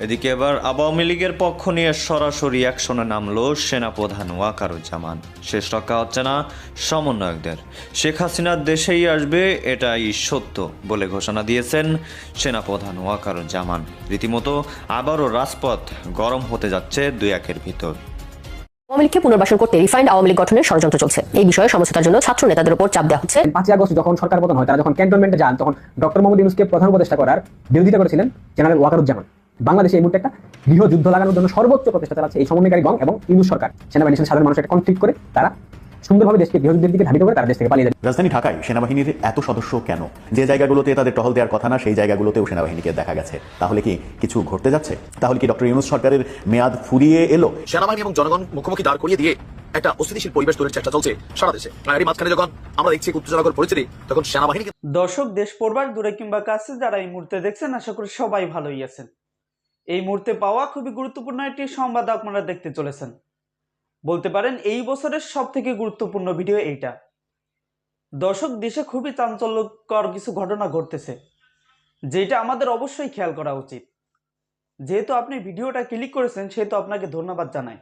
এদিকে এবার আওয়ামী লীগের পক্ষ নিয়ে সরাসরি অ্যাকশনে নামলো সেনাপ্রধান ওয়াকারুজ্জামান। শেষ রক্ষা হচ্ছে না সমন্বয়কদের। শেখ হাসিনা দেশেই আসবে, এটাই সত্য বলে ঘোষণা দিয়েছেন সেনাপ্রধান ওয়াকারুজ্জামান। রীতিমতো আবারও রাজপথ গরম হতে যাচ্ছে দুই একের ভিতর। আওয়ামী লীগকে পুনর্বাসন করতে রিফাইন্ড আওয়ামী লীগ গঠনের ষড়যন্ত্র চলছে। এই বিষয়ে সমঝোতার জন্য ছাত্র নেতাদের উপর চাপ দেওয়া হচ্ছে। 5 আগস্ট যখন সরকার পতন হয়, তারা যখন ক্যান্টনমেন্টে যান, তখন ডক্টর মোহাম্মদ ইউনূসকে প্রধান উপদেষ্টা করার বিরোধিতা করেছিলেন জেনারেল ওয়াকারুজ্জামান। বাংলাদেশে এই মুহূর্তে একটা গৃহযুদ্ধ লাগানোর জন্য সর্বোচ্চ প্রচেষ্টা চালাচ্ছে এই সমন্বয়কারী গং এবং ইউনূস সরকার। সেনাবাহিনীর সাথে সাধারণ মানুষের একটা কনফ্লিক্ট করে তারা সুন্দরভাবে দেশকে গৃহযুদ্ধের দিকে ধাবিত করে তারা দেশ থেকে পালিয়ে যায়। রাজধানী ঢাকায় সেনাবাহিনীর এত সদস্য কেন? যে জায়গাগুলোতে তাদের টহল দেওয়ার কথা না, সেই জায়গাগুলোতেও সেনাবাহিনীকে দেখা গেছে। তাহলে কি কিছু ঘটতে যাচ্ছে? তাহলে কি ডক্টর ইউনূস সরকারের মেয়াদ ফুরিয়ে এলো? সেনাবাহিনী এবং জনগণ মুখোমুখি দাঁড় করিয়ে দিয়ে একটা অস্থিতিশীল পরিবেশ তৈরির চেষ্টা চলছে সারা দেশে। এরই মাঝখানে যখন আমরা দেখছি উত্তেজনাকর পরিস্থিতি, তখন সেনাবাহিনী। দর্শক, দেশ পড়বার দূরে কিংবা কাছে যারা এই মুহূর্তে দেখছেন, আশা করি সবাই ভালোই আছেন। এই মুহূর্তে পাওয়া খুবই গুরুত্বপূর্ণ একটি সংবাদ আপনারা দেখতে চলেছেন। বলতে পারেন এই বছরের সব থেকে গুরুত্বপূর্ণ ভিডিও এইটা। দর্শক, দেশে খুবই চাঞ্চল্যকর কিছু ঘটনা ঘটতেছে, যেটা আমাদের অবশ্যই খেয়াল করা উচিত। যেহেতু আপনি ভিডিওটা ক্লিক করেছেন, সেহেতু আপনাকে ধন্যবাদ জানাই।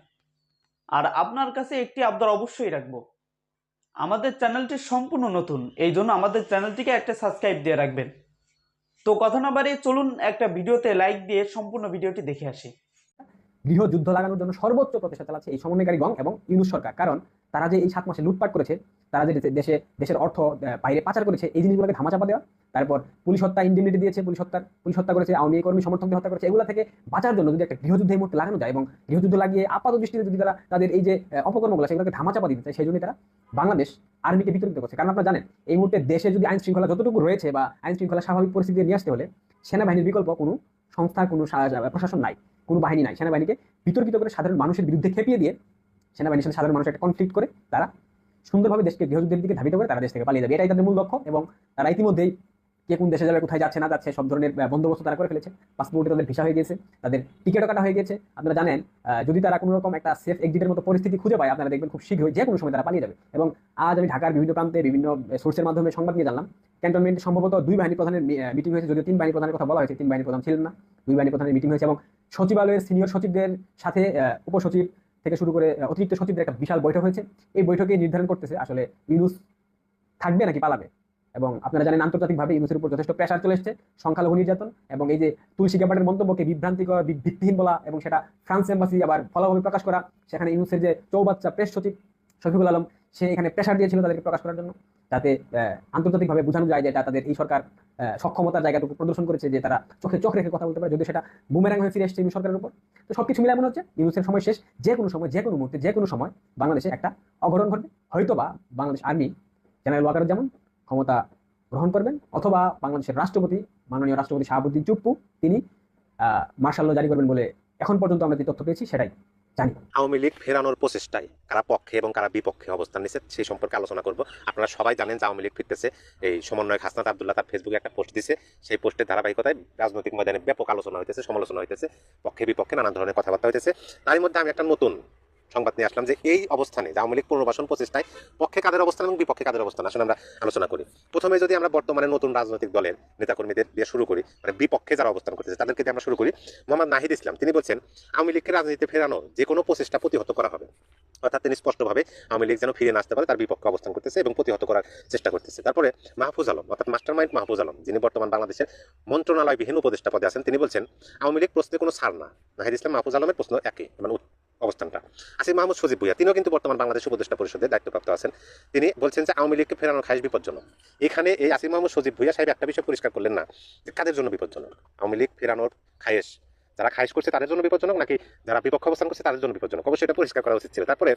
আর আপনার কাছে একটি আবদার অবশ্যই রাখবো, আমাদের চ্যানেলটি সম্পূর্ণ নতুন, এই জন্য আমাদের চ্যানেলটিকে একটা সাবস্ক্রাইব দিয়ে রাখবেন। তো কথা না বাড়িয়ে চলুন একটা ভিডিওতে লাইক দিয়ে সম্পূর্ণ ভিডিওটি দেখে আসি। গৃহযুদ্ধ লাগানোর জন্য সর্বোচ্চ প্রচেষ্টা চালাচ্ছে এই সমন্বয়কারী গং এবং ইউনূস সরকার। কারণ তারা যে এই 7 মাসে লুটপাট করেছে, তারা যে দেশের অর্থ বাইরে পাচার করেছে, এই জিনিসগুলোকে ধামাচাপা দেওয়া, তারপর পুলিশ হত্যা ইন্ডিমনিটি দিয়েছে, পুলিশ হত্যা করেছে, আওয়ামী কর্মী সমর্থকদের হত্যা করেছে, এগুলো থেকে বাঁচার জন্য যদি একটা গৃহযুদ্ধের মধ্যে লাগানো যায় এবং গৃহযুদ্ধ লাগিয়ে আপাত দৃষ্টিতে যদি তারা তাদের এই যে অপকর্মগুলো সেগুলোকে ধামাচাপা দিতে চায়, সেই জন্য তারা বাংলাদেশ আর্মিকে বিতর্কিত করছে। কারণ আপনারা জানেন, এই মুহূর্তে দেশে যদি আইন শৃঙ্খলা যতটুকু রয়েছে বা আইন শৃঙ্খলা স্বাভাবিক পরিস্থিতি নিয়ে আসতে হলে সেনাবাহিনীর বিকল্প কোনো সংস্থা, কোনো প্রশাসন নাই, কোনো বাহিনী নাই। সেনাবাহিনীকে বিতর্কিত করে সাধারণ মানুষের বিরুদ্ধে খেপিয়ে দিয়ে সেনাবাহিনীর সাথে সাধারণ মানুষের একটা কনফ্লিক্ট করে তারা সুন্দরভাবে দেশকে গৃহযুদ্ধের দিকে ধাবিত করে তারা দেশ থেকে পালিয়ে যাবে, এটাই তাদের মূল লক্ষ্য। এবং তারা ইতিমধ্যেই কে কোন দেশে যাবে, কোথায় যাচ্ছে না যাচ্ছে, সব ধরনের বন্দোবস্ত তারা করে ফেলেছে। পাসপোর্টে তাদের ভিসা হয়ে গেছে, তাদের টিকিটও কাটা হয়ে গেছে। আপনারা জানেন, যদি তারা কোনো রকম একটা সেফ এক্সিটের মতো পরিস্থিতি খুঁজে পায়, আপনারা দেখবেন খুব শীঘ্রই যে কোনো সময় তারা পালিয়ে যাবে। এবং আজ আমি ঢাকার বিভিন্ন প্রান্তে বিভিন্ন সোর্সের মাধ্যমে সংবাদ নিয়ে জানলাম, ক্যান্টনমেন্টে সম্ভবত 2 বাহিনী প্রধানের মিটিং হয়েছে, যদিও 3 বাহিনী প্রধানের কথা বলা হয়েছে, 3 বাহিনী প্রধান ছিলেন না, 2 বাহিনী প্রধানের মিটিং হয়েছে। এবং সচিবালয়ের সিনিয়র সচিবদের সাথে উপসচিব থেকে শুরু করে অতিরিক্ত সচিবদের একটা বিশাল বৈঠক হয়েছে। এই বৈঠকে নির্ধারণ করতেছে আসলে ইউনূস থাকবে নাকি পালাবে। এবং আপনারা জানেন, আন্তর্জাতিকভাবে ইউনূসের উপর যথেষ্ট প্রেশার চলে এসেছে, সংখ্যালঘু নির্যাতন এবং এই যে তুলসী গ্যাবার্ডের মন্তব্যকে বিভ্রান্তিকর, ভিত্তিহীন বলা এবং সেটা ফ্রান্স এম্বাসি আবার ফলাভাবে প্রকাশ করা। সেখানে ইউনূসের যে চৌবাচ্চা প্রেস সচিব শফিকুল আলম, সে এখানে প্রেশার দিয়েছিল তাদেরকে প্রকাশ করার জন্য, যাতে আন্তর্জাতিকভাবে বোঝানো যায় যে এটা তাদের এই সরকার সক্ষমতার জায়গাটুকু প্রদর্শন করেছে, যে তারা চোখ রেখে কথা বলতে পারে, যদি সেটা বুমেরাং হয়ে ফিরে এসেছে ইউনূস সরকারের উপর। তো সবকিছু মিলে মনে হচ্ছে ইউনূসের সময় শেষ। যে কোনো সময়, যে কোনো মুহূর্তে, যে কোনো সময় বাংলাদেশে একটা অঘটন ঘটবে। হয়তোবা বাংলাদেশ আর্মি জেনারেল ওয়াকারুজ্জামান ক্ষমতা গ্রহণ করবেন, অথবা বাংলাদেশের রাষ্ট্রপতি, মাননীয় রাষ্ট্রপতি শাহাবুদ্দিন চুপ্পু, তিনি মার্শাল ল জারি করবেন বলে এখন পর্যন্ত আমরা যে তথ্য পেয়েছি সেটাই জানি। আওয়ামী লীগ ফেরানোর প্রচেষ্টায় কারা পক্ষে এবং কারা বিপক্ষে অবস্থান নিচ্ছে সেই সম্পর্কে আলোচনা করব। আপনারা সবাই জানেন যে আওয়ামী লীগ ফিরতেছে। এই সমন্বয়ক হাসনাত আব্দুল্লাহ তার ফেসবুকে একটা পোস্ট দিয়েছে, সেই পোস্টের ধারাবাহিকতায় রাজনৈতিক ময়দানে ব্যাপক আলোচনা হইতেছে, সমালোচনা হইতেছে, পক্ষে বিপক্ষে নানান ধরনের কথাবার্তা হইতেছে। তারই মধ্যে আমি একটা নতুন সংবাদ নিয়ে আসলাম যে এই অবস্থানে আওয়ামী লীগ পুনর্বাসন প্রচেষ্টায় পক্ষে কাদের অবস্থান এবং বিপক্ষে কাদের অবস্থান, আসলে আমরা আলোচনা করি। প্রথমে যদি আমরা বর্তমানে নতুন রাজনৈতিক দলের নেতাকর্মীদের দিয়ে শুরু করি, মানে বিপক্ষে যারা অবস্থান করতেছে তাদেরকে দিয়ে আমরা শুরু করি। মোহাম্মদ নাহিদ ইসলাম, তিনি বলছেন আওয়ামী লীগকে রাজনীতিতে ফেরানো যে কোনো প্রচেষ্টা প্রতিহত করা হবে। অর্থাৎ তিনি স্পষ্টভাবে আওয়ামী লীগ যেন ফিরে না আসতে পারে তার বিপক্ষে অবস্থান করতেছে এবং প্রতিহত করার চেষ্টা করতেছে। তারপরে মাহফুজ আলম, অর্থাৎ মাস্টার মাইন্ড মাহফুজ আলম, যিনি বর্তমান বাংলাদেশের মন্ত্রণালয়বিহীন উপদেষ্টা পদে আছেন, তিনি বলছেন আওয়ামী লীগ প্রশ্নে কোনো ছাড় না। নাহিদ ইসলাম মাহফুজ আলমের প্রশ্ন একই, মানে অবস্থানটা। আসিফ মাহমুদ সজীব ভুইয়া, তিনিও কিন্তু বর্তমান বাংলাদেশ উপদেষ্টা পরিষদের দায়িত্বপ্রাপ্ত আছেন। তিনি বলছেন যে আওয়ামী লীগকে ফেরানো খাইশ বিপজ্জনক। এখানে এই আসিফ মাহমুদ সজীব ভুইয়া সাহেব একটা বিষয় পরিষ্কার করলেন না, যে কাদের জন্য বিপজ্জনক আওয়ামী লীগ ফেরানোর খায়েশ, যারা খায়েশ করছে তাদের জন্য বিপজ্জনক নাকি যারা বিপক্ষ অবস্থান করছে তাদের জন্য বিপজ্জনক, অবশ্যই এটা পরিষ্কার করা উচিত ছিল। তারপরে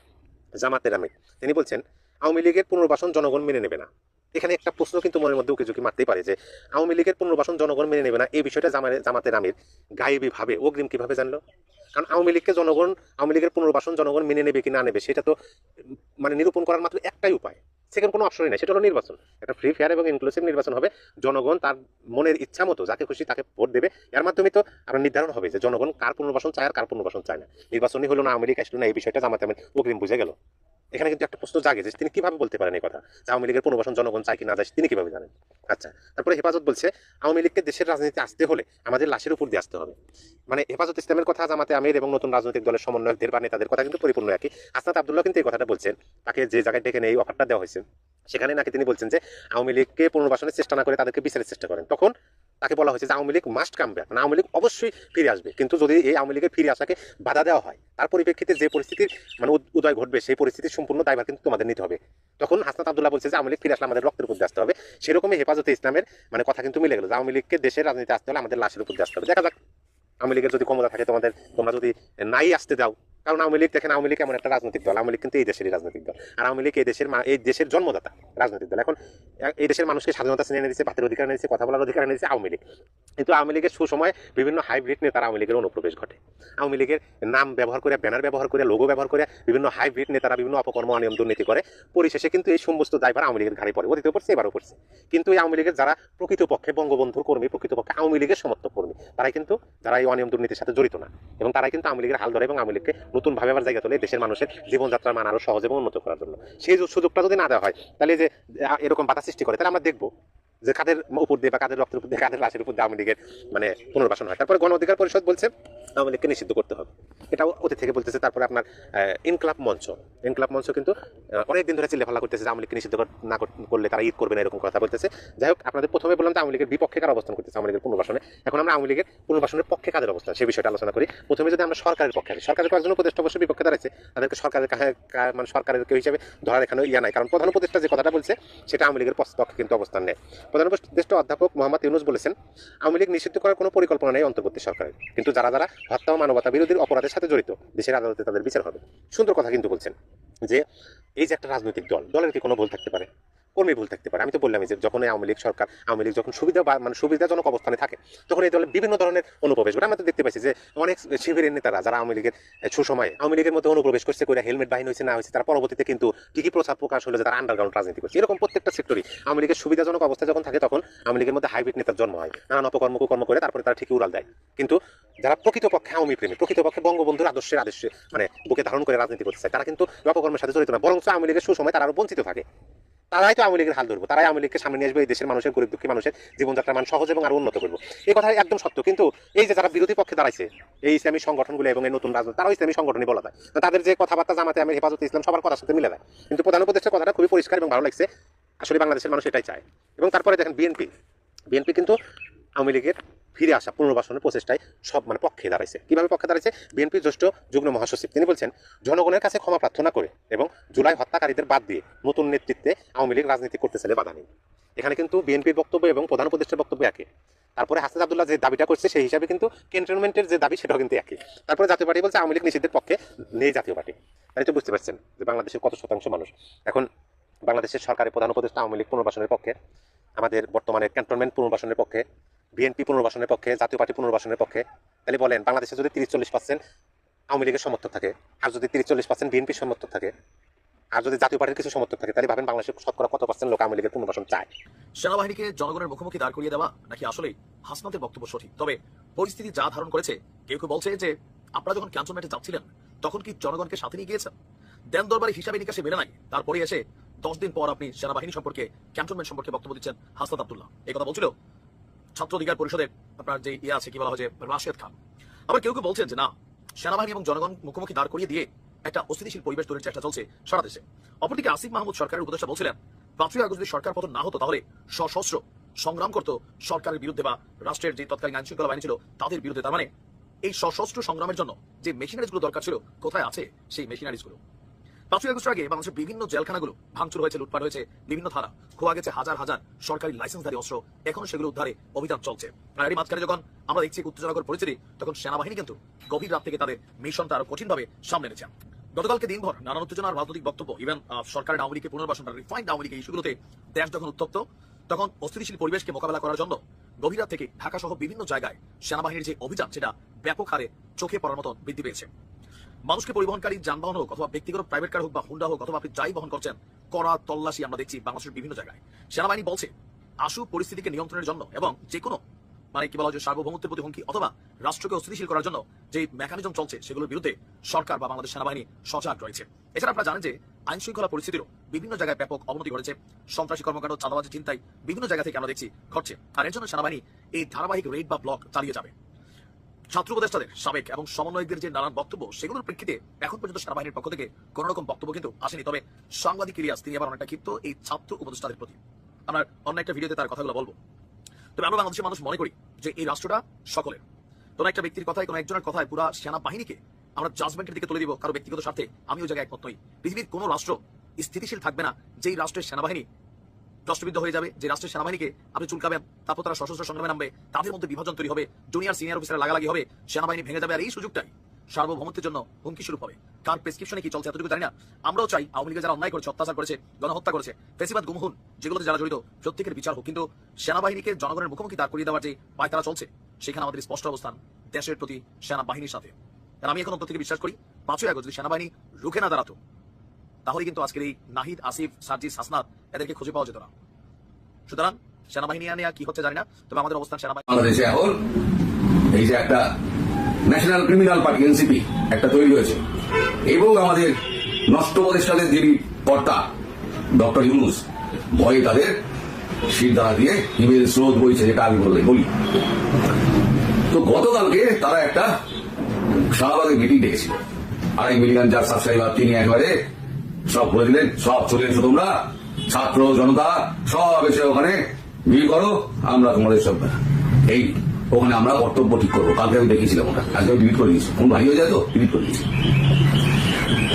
জামাতের আমির, তিনি বলছেন আওয়ামী লীগের পুনর্বাসন জনগণ মেনে নেবে না। এখানে একটা প্রশ্ন কিন্তু মনের মধ্যে উকি মারতেই পারে যে আওয়ামী লীগের পুনর্বাসন জনগণ মেনে নেবে না, এই বিষয়টা জামাতের আমির গায়েবী ভাবে অগ্রিম কিভাবে জানলো? কারণ আওয়ামী লীগের পুনর্বাসন জনগণ মেনে নেবে কি না নেবে সেটা তো মানে নিরূপণ করার মাত্র একটাই উপায়, সেখানে কোনো অপশনই নাই, সেটা হলো নির্বাচন। একটা ফ্রি ফেয়ার এবং ইনক্লুসিভ নির্বাচন হবে। জনগণ তার মনের ইচ্ছা মতো যাকে খুশি তাকে ভোট দেবে। এর মাধ্যমে তো আপনার নির্ধারণ হবে যে জনগণ কার পুনর্বাসন চায় আর কার পুনর্বাসন চায় না। নির্বাচনই হলো না, আওয়ামী লীগ আসলো না, এই বিষয়টা জামাতে আমির অগ্রিম বুঝে গেল। এখানে কিন্তু একটা প্রশ্ন জাগে যে তিনি কিভাবে বলতে পারেন এই কথা যে আওয়ামী লীগের পুনর্বাসন জনগণ চায় কি না যায় তিনি কিভাবে জানেন? আচ্ছা, তারপরে হেফাজত বলছে আওয়ামী লীগকে দেশের রাজনীতি আসতে হলে আমাদের লাশের উপর দিয়ে আসতে হবে। মানে হেফাজত ইসলামের কথা, জামাতে আমির এবং নতুন রাজনৈতিক দলের সমন্বয়কদের বা নেতাদের কথা কিন্তু পরিপূর্ণ একই। হাসনাত আব্দুল্লাহ কিন্তু এই কথাটা বলছেন, তাকে যে জায়গায় ডেকে নিয়ে এই অফারটা দেওয়া হয়েছে সেখানে নাকি তিনি বলছেন যে আওয়ামী লীগকে পুনর্বাসনের চেষ্টা না করে তাদেরকে বিচারের চেষ্টা করেন। তখন তাকে বলা হয়েছে যে Awami League must come back, মানে আওয়ামী লীগ অবশ্যই ফিরে আসবে, কিন্তু যদি এই আওয়ামী লীগের ফিরে আসাকে বাধা দেওয়া হয় তার পরিপ্রেক্ষিতে যে পরিস্থিতির মানে উদয় ঘটবে সেই পরিস্থিতির সম্পূর্ণ দায়ভার কিন্তু তোমাদের নিতে হবে। তখন হাসনাত আব্দুল্লাহ বলছে যে আওয়ামী লীগ ফিরে আসলে আমাদের রক্তের উপর দিয়ে আসতে হবে। সেরকমই হেফাজতে ইসলামের মানে কথা কিন্তু মিলে গেল যে আওয়ামী লীগকে দেশের রাজনীতি আসতে হলে আমাদের লাশের উপর দিয়ে আসতে হবে। দেখা যাক আওয়ামী লীগের যদি ক্ষমতা থাকে তোমরা যদি নাই আসতে দাও, কারণ আওয়ামী লীগ দেখেন আওয়ামী লীগ এমন একটা রাজনৈতিক দল, আওয়ামী লীগ কিন্তু এই দেশেরই রাজনৈতিক দল, আর আওয়ামী লীগ এই দেশের জন্মদাতা রাজনৈতিক দল। এখন এই দেশের মানুষকে স্বাধীনতা এনে দিয়েছে, ভাতের অধিকার এনে দিয়েছে, কথা বলার অধিকার এনে দিয়েছে আওয়ামী লীগ। কিন্তু আওয়ামী লীগের সুসময় বিভিন্ন হাইব্রিড নেতারা আওয়ামী লীগের অনুপ্রবেশ ঘটে। আওয়ামী লীগের নাম ব্যবহার করে, ব্যানার ব্যবহার করে, লোগো ব্যবহার করে বিভিন্ন হাইব্রিড নেতারা বিভিন্ন অপকর্ম অনিয়ম দুর্নীতি করে। পরিশেষে কিন্তু এই সমস্ত দায়ভার আওয়ামী লীগের ঘাড়ে পড়ে, অতীতেও পড়ছে এবারও পড়ছে। কিন্তু এই আওয়ামী লীগের যারা প্রকৃতপক্ষে বঙ্গবন্ধুর কর্মী, প্রকৃতপক্ষে আওয়ামী লীগের সমর্থক কর্মী, তারাই কিন্তু যারা এই অনিয়ম দুর্নীতির সাথে জড়িত না, এবং তারাই কিন্তু আওয়ামী লীগের হাল ধরে এবং আওয়ামী লীগকে নতুন ভাবে আবার জায়গা তোলে দেশের মানুষের জীবনযাত্রার মান আরো সহজ এবং উন্নত করার জন্য। সেই সুযোগটা যদি না দেওয়া হয় তাহলে যে এরকম বাধা সৃষ্টি করে, তাহলে আমরা দেখবো যে কাদের উপর দিয়ে বা কাদের রক্তের উপর দিয়ে, কাদের লাশের উপর দিয়ে আওয়ামী লীগের মানে পুনর্বাসন হয়। তারপরে গণ অধিকার পরিষদ বলছে আওয়ামী লীগকে নিষিদ্ধ করতে হবে, এটাও অতীত থেকে বলতেছে। তারপরে আপনার ইনকলাব মঞ্চ কিন্তু অনেকদিন ধরে চিল্লাফাল্লা করতেছে যে আওয়ামী লীগকে নিষিদ্ধ না করলে তারা ঈদ করবে না, এরকম কথা বলতেছে। যাই হোক, আপনাদের প্রথমে বললাম যে আওয়ামী লীগের বিপক্ষে কার অবস্থান করতেছে আওয়ামী লীগের পুনর্বাসনে। এখন আমরা আওয়ামী লীগের পুনর্বাসনের পক্ষে কাদের অবস্থান সেই বিষয়টা আলোচনা করি। প্রথমে যদি আমরা সরকারের পক্ষে আসি, সরকারের কয়েকজন উপদেষ্টা অবশ্যই বিপক্ষে দাঁড়াইছে, তাদেরকে মানে সরকারের কেউ হিসেবে ধরার এখানে ইয়া নাই, কারণ প্রধান উপদেষ্টা যে কথাটা বলছে সেটা আওয়ামী লীগের পক্ষে কিন্তু অবস্থান নেয়। প্রধান উপদেষ্টা অধ্যাপক মোহাম্মদ ইউনূস বলেছেন আওয়ামী লীগ নিষিদ্ধ করার কোনো পরিকল্পনা নেই অন্তর্বর্তী সরকারের, কিন্তু যারা হত্যা ও মানবতা বিরোধী অপরাধের সাথে জড়িত দেশের আদালতে তাদের বিচার হবে। সুন্দর কথা কিন্তু বলছেন যে এই যে একটা রাজনৈতিক দলের কি কোনো ভুল থাকতে পারে? কর্মী ভুল থাকতে পারে। আমি তো বললাম যে যখন আওয়ামী লীগ যখন সুবিধাজনক অবস্থানে থাকে তখন এই দলের বিভিন্ন ধরনের অনুপ্রবেশ ঘটে। আমরা তো দেখতে পাচ্ছি যে অনেক শিবিরের নেতারা যারা আওয়ামী লীগের সুসময়ে আওয়ামী লীগের মধ্যে অনুপ্রবেশ করছে, করে হেলমেট বাহিনী হয়েছে না হয়েছে, তার পরবর্তীতে কিন্তু কি প্রচার প্রকাশ হলো যে তারা আন্ডারগ্রাউন্ড রাজনীতি করছে। এরকম প্রত্যেকটা সেক্টরই আওয়ামী লীগের সুবিধাজনক অবস্থা যখন থাকে তখন আওয়ামী লীগের মধ্যে হাইব্রিড নেতার জন্ম হয়, নানান অপকর্ম করে তারপরে তারা ঠিকই উড়াল দেয়। কিন্তু যারা প্রকৃতপক্ষে আওয়ামী প্রেমী, প্রকৃতপক্ষে বঙ্গবন্ধুর আদর্শে মানে বুকে ধারণ করে রাজনীতি করতে চায়, তারা কিন্তু অপকর্মের সাথে জড়িত না, বরং আওয়ামী লীগের সুসময় তারা আরো বঞ্চিত থাকে। তারাই তো আওয়ামী লীগের হাল ধরবো, তারাই আওয়ামী লীগকে সামনে নিয়ে আসবে, এই দেশের মানুষের গরিব দুঃখী মানুষের জীবনযাত্রার মান সহজ এবং আরো উন্নত করবো। এই কথা একদম সত্য। কিন্তু এই যে যারা বিরোধী পক্ষে দাঁড়াইছে এই ইসলামী সংগঠনগুলো এবং এই নতুন রাজনীতি, তারাও ইসলামী সংগঠনই বলা যায়, তাদের যে কথাবার্তা জামাতে আমির, হেফাজতে ইসলাম সবার কথার সাথে মিলে যায়। কিন্তু প্রধান উপদেষ্টার কথাটা খুবই পরিষ্কার এবং ভালো লাগছে, আসলে বাংলাদেশের মানুষ এটাই চায়। এবং তারপরে দেখেন বিএনপি কিন্তু আওয়ামী লীগের ফিরে আসা পুনর্বাসনের প্রচেষ্টায় মানে পক্ষে দাঁড়াইছে। কিভাবে পক্ষে দাঁড়াইছে? বিএনপির জ্যেষ্ঠ যুগ্ম মহাসচিব তিনি বলছেন জনগণের কাছে ক্ষমা প্রার্থনা করে এবং জুলাই হত্যাকারীদের বাদ দিয়ে নতুন নেতৃত্বে আওয়ামী লীগ রাজনীতি করতে চাইলে বাধা নেই। এখানে কিন্তু বিএনপির বক্তব্য এবং প্রধান উপদেষ্টার বক্তব্য একই। তারপরে হাসনাত আব্দুল্লাহ যে দাবিটা করছে সেই হিসাবে কিন্তু ক্যান্টনমেন্টের যে দাবি সেটাও কিন্তু একই। তারপরে জাতীয় পার্টি বলছে আওয়ামী লীগ নিষিদ্ধের পক্ষে নেই জাতীয় পার্টি। তাই তো বুঝতে পারছেন যে বাংলাদেশের কত শতাংশ মানুষ এখন বাংলাদেশের সরকারের প্রধান উপদেষ্টা আওয়ামী লীগ পুনর্বাসনের পক্ষে, আমাদের বর্তমানে ক্যান্টনমেন্ট পুনর্বাসনের পক্ষে, বিএনপি পুনর্বাসনের পক্ষে, জাতীয় পার্টি পুনর্বাসনের পক্ষে। তাহলে বলেন বাংলাদেশে যদি 30-40% আওয়ামী লীগের সমর্থক থাকে, আর যদি 30-40% বিএনপির সমর্থক থাকে, আর যদি জাতীয় পার্টির কিছু সমর্থক থাকে, তাহলে ভাবেন বাংলাদেশের শতকরা কত পার্সেন্ট লোক আওয়ামী লীগের পুনর্বাসন চায়। সেনাবাহিনীকে জনগণের মুখোমুখি দাঁড় করিয়ে দেওয়া নাকি আসলেই হাসনাতের বক্তব্য সঠিক? তবে পরিস্থিতি যা ধারণ করেছে, কেউ বলছে যে আপনারা যখন ক্যান্টনমেন্টে যাচ্ছিলেন তখন কি জনগণকে সাথে নিয়ে গিয়েছেন? দেন দরবারে হিসাবে নিকাশে মেলে নাই, তারপরে এসে 10 দিন পর আপনি সেনাবাহিনী সম্পর্কে, ক্যান্টনমেন্ট সম্পর্কে বক্তব্য দিচ্ছেন হাসনাত আব্দুল্লাহ। এই কথা বলছিল ছাত্র অধিকার পরিষদের আপনার যে আছে কি বলা হয় যে রাশেদ খান। আবার কেউ বলছেন যে না, সেনাবাহিনী এবং জনগণ মুখোমুখি দাঁড় করিয়ে দিয়ে একটা অস্থিতিশীল পরিবেশ তৈরির চেষ্টা চলছে সারা দেশে। অপরদিকে আসিফ মাহমুদ সরকারের উপদেষ্টা বলছিলেন 5ই আগস্ট যদি সরকার পতন না হতো তাহলে সশস্ত্র সংগ্রাম করতো সরকারের বিরুদ্ধে বা রাষ্ট্রের যে তৎকালীন আইন শৃঙ্খলা বাহিনী ছিল তাদের বিরুদ্ধে। তার মানে এই সশস্ত্র সংগ্রামের জন্য যে মেশিনারিজ গুলো দরকার ছিল কোথায় আছে সেই মেশিনারিজ গুলো? 5ই আগস্টের আগে বাংলাদেশের বিভিন্ন জেলখানাগুলো ভাঙচুর হয়েছে, লুটপাট হয়েছে, বিভিন্ন থানা খোয়া গেছে, হাজার হাজার সরকারি লাইসেন্সধারী অস্ত্র, এখন সেগুলো উদ্ধারে অভিযান চলছে। আর এর মাঝখানে যখন আমরা দেখছি উত্তেজনাকর পরিস্থিতি, তখন সেনাবাহিনী কিন্তু গভীর রাত থেকে তাদের মিশনটা আরো কঠিনভাবে সামনে এনেছে। গতকালকে দিনভর নানান উত্তেজনার রাজনৈতিক বক্তব্য, ইভেন সরকারের আওয়ামী লীগের পুনর্বাসন, রিফাইন্ড আওয়ামী লীগের ইস্যুগুলোতে দেশ যখন উত্তপ্ত, তখন অস্থিতিশীল পরিবেশকে মোকাবেলা করার জন্য গভীর রাত থেকে ঢাকা সহ বিভিন্ন জায়গায় সেনাবাহিনীর যে অভিযান সেটা ব্যাপক হারে চোখে পড়ার মতন বৃদ্ধি পেয়েছে। মানুষকে পরিবহনকারী যানবাহন হোক অথবা ব্যক্তিগত প্রাইভেট কার হোক বা হুন্ডা হোক অথবা আপনি যাই বহন করছেন, কড়া তল্লাশি আমরা দেখছি বাংলাদেশের বিভিন্ন জায়গায়। সেনাবাহিনী বলছে আশু পরিস্থিতিকে নিয়ন্ত্রণের জন্য এবং যে কোনো মানে কি বলা হয় সার্বভৌমত্বের প্রতি হুমকি অথবা রাষ্ট্রকে অস্থিতিশীল করার জন্য যে মেকানিজম চলছে সেগুলোর বিরুদ্ধে সরকার বা বাংলাদেশ সেনাবাহিনী সজাগ রয়েছে। এছাড়া আপনারা জানেন যে আইন শৃঙ্খলা পরিস্থিতিরও বিভিন্ন জায়গায় ব্যাপক অবনতি ঘটেছে। সন্ত্রাসী কর্মকাণ্ড, চাঁদাবাজি, চিন্তায় বিভিন্ন জায়গা থেকে আমরা দেখছি ঘটছে। আর এর জন্য সেনাবাহিনী এই ধারাবাহিক রেড বা ব্লক চালিয়ে যাবে। ছাত্র উপদেষ্টাদের সাবেক এবং সমন্বয়কদের যে নানান বক্তব্য, সেগুলোর প্রেক্ষিতে এখন পর্যন্ত সেনাবাহিনীর পক্ষ থেকে কোন রকম বক্তব্য কিন্তু আসেনি। তবে সাংবাদিক ইলিয়াস তিনি আবার অনেকটা ক্ষিপ্ত এই ছাত্র উপদেষ্টাদের প্রতি। আমরা অন্য একটা ভিডিওতে তার কথাগুলো বলবো। তবে আমরা বাংলাদেশের মানুষ মনে করি যে এই রাষ্ট্রটা সকলের। কোন একটা ব্যক্তির কথায়, কোন একজনের কথায় পুরা সেনাবাহিনীকে আমরা জাজমেন্টের দিকে তুলে দিব কারো ব্যক্তিগত স্বার্থে, আমি ওই জায়গায় একমত নই। পৃথিবীর কোন রাষ্ট্র স্থিতিশীল থাকবে না যেই রাষ্ট্রের সেনাবাহিনী প্রশ্নবিদ্ধ হয়ে যাবে, যে রাষ্ট্রের সেনাবাহিনীকে আপনি চুলকাবেন, তারপর তারা সশস্ত্র সংগ্রামে নামবে, তাদের মধ্যে বিভাজন তৈরি হবে, জুনিয়র সিনিয়র অফিসার লাগালাগি হবে, সেনাবাহিনী ভেঙে যাবে। আর এই সুযোগটাই সার্বভৌমত্বের জন্য হুমকি শুরু হবে। কার প্রেসক্রিপশনে কি চলছে এতটুকু জানি না। আমরাও চাই আওয়ামী লীগের যারা অন্যায় করেছে, অত্যাচার করেছে, গণহত্যা করেছে, ফেসিবাদ, গুমহুন যেগুলোতে যারা জড়িত, প্রত্যেকের বিচার হোক। কিন্তু সেনাবাহিনীকে জনগণের মুখোমুখি দাঁড় করিয়ে দেওয়ার যে পায়তারা চলছে, সেখানে আমাদের স্পষ্ট অবস্থান দেশের প্রতি সেনাবাহিনীর সাথে। আর আমি এখন অন্তর থেকে বিশ্বাস করি 5ই আগস্ট যদি সেনাবাহিনী রুখে না দাঁড়াতো, তাহলে কিন্তু আজকের এই নাহিদ, আসিফ, সার্জিস, হাসনাত এদেরকে খুঁজে পাওয়া যেত না। সুতরাং সেনাবাহিনী নিয়ে কি হচ্ছে জানি না, তবে আমাদের অবস্থান সেনাবাহিনী। বাংলাদেশে এখন এই যে একটা ন্যাশনাল ক্রিমিনাল পার্টি এনসিপি একটা তৈরি হয়েছে, এবং আমাদের নষ্ট উপদেষ্টাদের যিনি কর্তা ডক্টর ইউনূস, ভয়ে তাদের শিরদাঁড়া দিয়ে ইমেল স্রোত বইছে, যেটা আমি বলি। তো গতকালকে তারা একটা শাহবাগের মিটিং ডেকেছিল। 2.5 মিলিয়ন যার সাবস্ক্রাইবার, তিনি একবারে সব বলে দিলেন, সব চলে এসো তোমরা, ছাত্র জনতা সব এসে ওখানে ভিড় করো, আমরা তোমাদের সব এই ওখানে আমরা কর্তব্য ঠিক করবো। কালকে আমি দেখেছিলাম ওটা, আজকে আমি ডিলিট করে দিয়েছি, কোন ভারী হয়ে যায় তো ডিলিট করে দিয়েছি।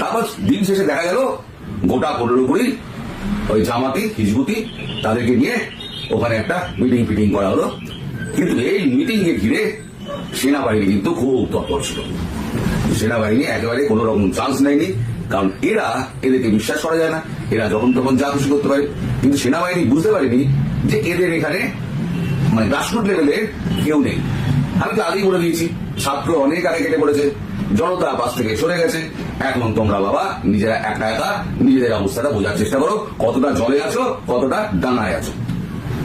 তারপর দিন শেষে দেখা গেল গোটা 15-20 ওই জামাতি, হিজবুতি তাদেরকে নিয়ে ওখানে একটা মিটিং ফিটিং করা হলো। কিন্তু এই মিটিং কে ঘিরে সেনাবাহিনী কিন্তু খুব তৎপর ছিল। সেনাবাহিনী একেবারে কোন রকম চান্স নেয়নি, কারণ এদেরকে বিশ্বাস করা যায় না, এরা যখন তখন যা খুশি করতে পারে। কিন্তু সেনাবাহিনী বুঝতে পারেনি যে এদের এখানে মানে গ্রাসরুট লেভেলে কেউ নেই। আমি তো আগেই বলে দিয়েছি, ছাত্র অনেক আগে কেটে পড়েছে, জনতা পাশ থেকে সরে গেছে। এখন তোমরা বাবা নিজেরা একা একা নিজেদের অবস্থাটা বোঝার চেষ্টা করো, কতটা জলে আছো, কতটা ডাঙায় আছো।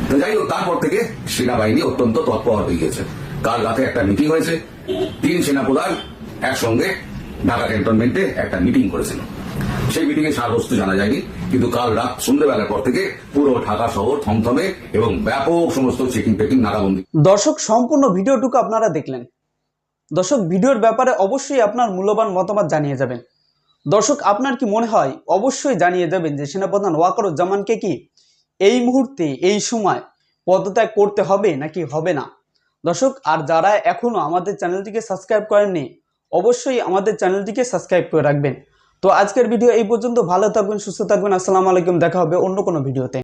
তো যাই হোক, তারপর থেকে সেনাবাহিনী অত্যন্ত তৎপর হয়ে গিয়েছে। কাল রাতে একটা মিটিং হয়েছে, 3 সেনাপ্রধান একসঙ্গে ঢাকা ক্যান্টনমেন্টে একটা মিটিং করেছেন। সেই মিটিং এ সারবস্তু জানা যায়নি, কিন্তু কাল রাত সন্ধ্যেবেলার পর থেকে পুরো ঢাকা শহর থমথমে এবং ব্যাপক সমস্ত চেকিং পেকিং নাকাবন্দি। দর্শক, সম্পূর্ণ ভিডিওটুকু আপনারা দেখলেন। দর্শক, ভিডিওর ব্যাপারে অবশ্যই আপনার মূল্যবান মতামত জানিয়ে যাবেন। দর্শক, আপনার কি মনে হয় অবশ্যই জানিয়ে যাবেন যে সেনাপ্রধান ওয়াকারুজ্জামানকে কি এই মুহূর্তে এই সময় পদত্যাগ করতে হবে নাকি হবে না। দর্শক, আর যারা এখনো আমাদের চ্যানেলটিকে সাবস্ক্রাইব করেননি, অবশ্যই আমাদের চ্যানেলটিকে সাবস্ক্রাইব করে রাখবেন। তো আজকের ভিডিও এই পর্যন্ত। ভালো থাকবেন, সুস্থ থাকবেন। আসসালামু আলাইকুম। দেখা হবে অন্য কোনো ভিডিওতে।